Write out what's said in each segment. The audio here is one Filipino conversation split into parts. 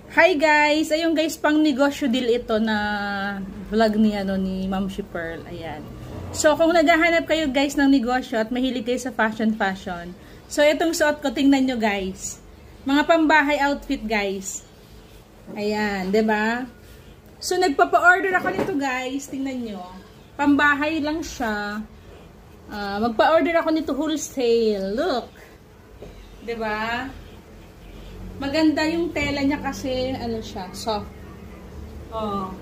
Hi guys! Ayun guys, pang negosyo deal ito na vlog ni Ma'am si Pearl. Ayan. So kung naghahanap kayo guys ng negosyo at mahilig kayo sa fashion. So itong suot ko, tingnan nyo guys. Mga pambahay outfit guys. Ayan, 'di ba? So nagpapa-order ako nito guys, tingnan nyo. Pambahay lang siya. Magpa-order ako nito wholesale. Look. 'Di ba? Maganda yung tela niya kasi ano siya, soft. Oh.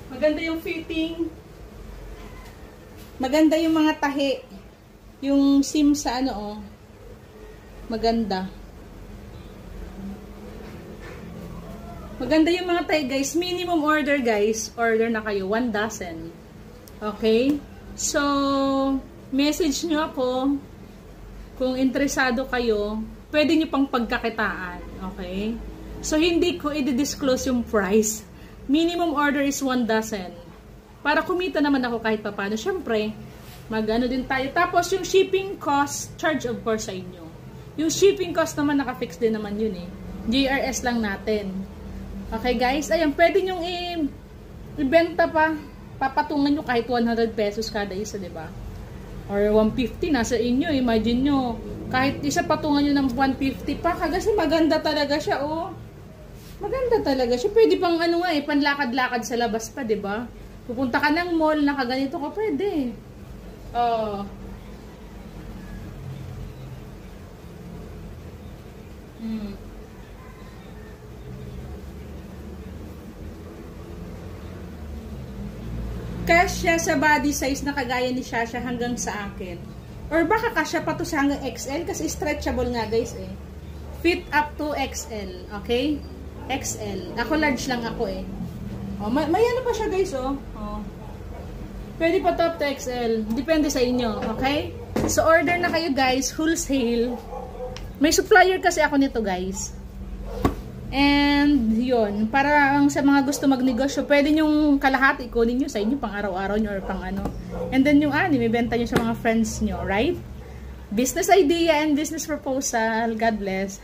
Maganda yung fitting. Maganda yung mga tahi. Yung seam sa ano Maganda. Maganda yung mga tahi guys. Minimum order guys. Order na kayo 1 dozen. Okay? So, message nyo ako. Kung interesado kayo, pwede nyo pang pagkakitaan. Okay? So, hindi ko i-disclose yung price. Minimum order is 1 dozen. Para kumita naman ako kahit paano. Siyempre, mag-ano din tayo. Tapos, yung shipping cost, charge of course sa inyo. Yung shipping cost naman, nakafix din naman yun eh. GRS lang natin. Okay guys? Ayan, pwede nyo i-benta pa. Papatungan nyo kahit 100 pesos kada isa, diba? Or 150, nasa inyo. Imagine nyo, kahit isa patungan nyo ng 150 pa, kasi maganda talaga siya, oh. Maganda talaga siya. Pwede pang ano nga panlakad-lakad sa labas pa, diba? Pupunta ka ng mall, nakaganito ka, pwede. Oh. Kasya sa body size na kagaya ni Shasha hanggang sa akin. Or baka kasya pa to sa hanggang XL kasi stretchable nga guys eh. Fit up to XL. Okay? XL. Ako large lang ako eh. Oh, may ano pa siya guys oh. Oh. Pwede pa to up to XL. Depende sa inyo. Okay? So order na kayo guys. Wholesale. May supplier kasi ako nito guys. And yun, para sa mga gusto magnegosyo, pwede nyong kalahati kunin nyo sa inyo pang araw-araw nyo or pang ano. And then yung may benta nyo sa mga friends nyo, right? Business idea and business proposal. God bless.